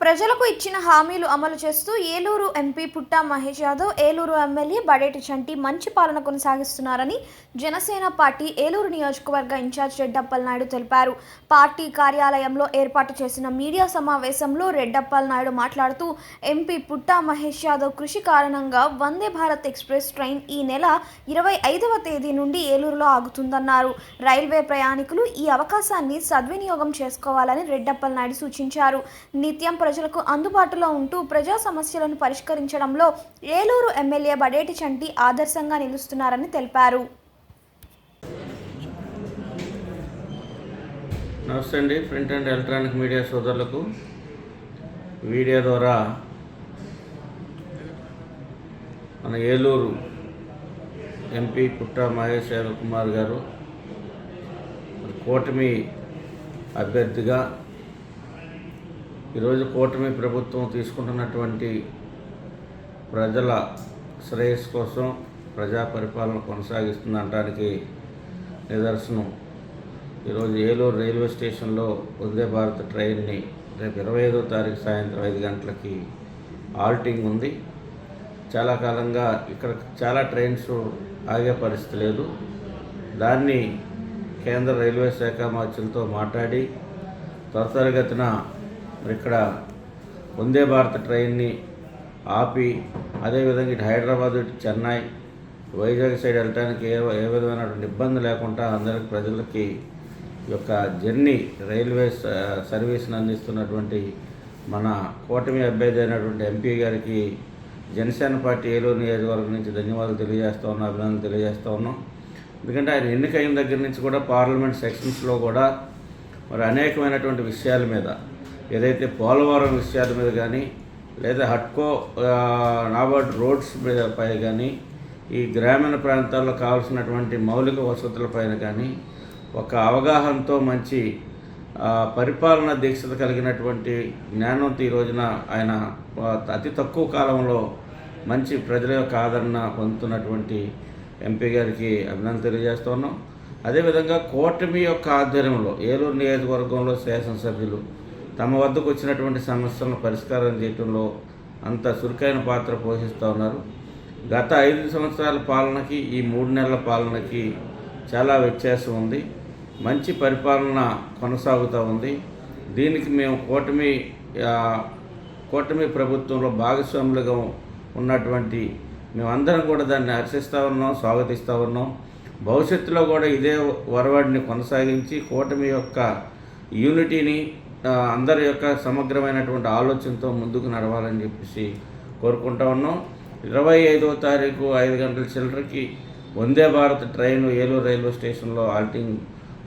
ప్రజలకు ఇచ్చిన హామీలు అమలు చేస్తూ ఏలూరు ఎంపీ పుట్టా మహేష్ యాదవ్, ఏలూరు ఎమ్మెల్యే బడేటి చంటి మంచి పాలన కొనసాగిస్తున్నారని జనసేన పార్టీ ఏలూరు నియోజకవర్గ ఇన్ఛార్జ్ రెడ్డప్పలనాయుడు తెలిపారు. పార్టీ కార్యాలయంలో ఏర్పాటు చేసిన మీడియా సమావేశంలో రెడ్డప్పలనాయుడు మాట్లాడుతూ, ఎంపీ పుట్టా మహేష్ యాదవ్ కృషి కారణంగా వందే భారత్ ఎక్స్ప్రెస్ ట్రైన్ ఈ నెల 25వ తేదీ నుండి ఏలూరులో ఆగుతుందన్నారు. రైల్వే ప్రయాణికులు ఈ అవకాశాన్ని సద్వినియోగం చేసుకోవాలని రెడ్డప్పలనాయుడు సూచించారు. నిత్యం ప్రజలకు అందుబాటులో ఉంటూ ప్రజా సమస్యలను పరిష్కరించడంలో ఏలూరు ఎమ్మెల్యే బడేటి చంటి ఆదర్శంగా నిలుస్తున్నారని తెలిపారు. నమస్తే అండి. ప్రింట్ అండ్ ఎలక్ట్రానిక్ మీడియా సోదరులకు మీడియా ద్వారా మన ఏలూరు ఎంపీ పుట్టా మహేష్ యాదవ్ కుమార్ గారు కూటమి అభ్యర్థిగా ఈరోజు కూటమి ప్రభుత్వం తీసుకుంటున్నటువంటి ప్రజల శ్రేయస్సు కోసం ప్రజా పరిపాలన కొనసాగిస్తుందనడానికి నిదర్శనం ఈరోజు ఏలూరు రైల్వే స్టేషన్లో వందే భారత్ ట్రైన్ని రేపు 25వ తారీఖు సాయంత్రం 5 గంటలకి ఆల్టింగ్ ఉంది. చాలా కాలంగా ఇక్కడ చాలా ట్రైన్స్ ఆగే పరిస్థితి లేదు. దాన్ని కేంద్ర రైల్వే శాఖ మంత్రులతో మాట్లాడి త్వరితగతిన ఇక్కడ వందే భారత్ ట్రైన్ని ఆపి అదేవిధంగా ఇటు హైదరాబాద్ ఇటు చెన్నై వైజాగ్ సైడ్ వెళ్ళడానికి ఏ విధమైనటువంటి ఇబ్బంది లేకుండా అందరికి ప్రజలకి యొక్క జర్నీ రైల్వే సర్వీస్ని అందిస్తున్నటువంటి మన కూటమి అభ్యర్థి అయినటువంటి ఎంపీ గారికి జనసేన పార్టీ ఏలూరు నియోజకవర్గం నుంచి ధన్యవాదాలు తెలియజేస్తూ ఉన్నాం, అభినందనలు తెలియజేస్తూ ఉన్నాం. ఎందుకంటే ఆయన ఎన్నికైన దగ్గర నుంచి కూడా పార్లమెంట్ సెక్షన్స్లో కూడా మరి అనేకమైనటువంటి విషయాల మీద ఏదైతే పోలవరం విషయాల మీద కానీ లేదా హట్కో నాబార్డ్ రోడ్స్ పై కానీ ఈ గ్రామీణ ప్రాంతాల్లో కావాల్సినటువంటి మౌలిక వసతులపైన కానీ ఒక అవగాహనతో మంచి పరిపాలన దీక్షత కలిగినటువంటి జ్ఞానంతో ఈ రోజున ఆయన అతి తక్కువ కాలంలో మంచి ప్రజల యొక్క ఆదరణ పొందుతున్నటువంటి ఎంపీ గారికి అభినందన తెలియజేస్తూ ఉన్నాం. అదేవిధంగా కూటమి యొక్క ఆధ్వర్యంలో ఏలూరు నియోజకవర్గంలో శాసనసభ్యులు తమ వద్దకు వచ్చినటువంటి సమస్యలను పరిష్కారం చేయడంలో అంత చురుకైన పాత్ర పోషిస్తూ ఉన్నారు. గత 5 సంవత్సరాల పాలనకి ఈ 3 నెలల పాలనకి చాలా వ్యత్యాసం ఉంది. మంచి పరిపాలన కొనసాగుతూ ఉంది. దీనికి మేము కూటమి ప్రభుత్వంలో భాగస్వాములుగా ఉన్నటువంటి మేమందరం కూడా దాన్ని హర్షిస్తూ ఉన్నాం, స్వాగతిస్తూ ఉన్నాం. భవిష్యత్తులో కూడా ఇదే వరవాడిని కొనసాగించి కూటమి యొక్క యూనిటీని అందరి యొక్క సమగ్రమైనటువంటి ఆలోచనతో ముందుకు నడవాలని చెప్పేసి కోరుకుంటా ఉన్నాం. 25వ తారీఖు 5 గంటల చిల్లరకి వందే భారత్ ట్రైన్ ఏలూరు రైల్వే స్టేషన్లో ఆల్టింగ్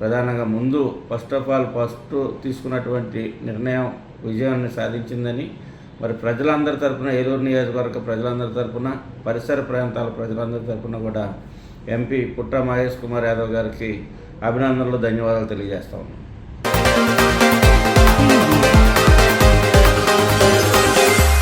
ప్రధానంగా ముందు ఫస్ట్ తీసుకున్నటువంటి నిర్ణయం విజయాన్ని సాధించిందని మరి ప్రజలందరి తరపున ఏలూరు నియోజకవర్గ ప్రజలందరి తరపున పరిసర ప్రాంతాల ప్రజలందరి తరపున కూడా ఎంపీ పుట్టా మహేష్ కుమార్ యాదవ్ గారికి అభినందనలు, ధన్యవాదాలు తెలియజేస్తా ఉన్నాం.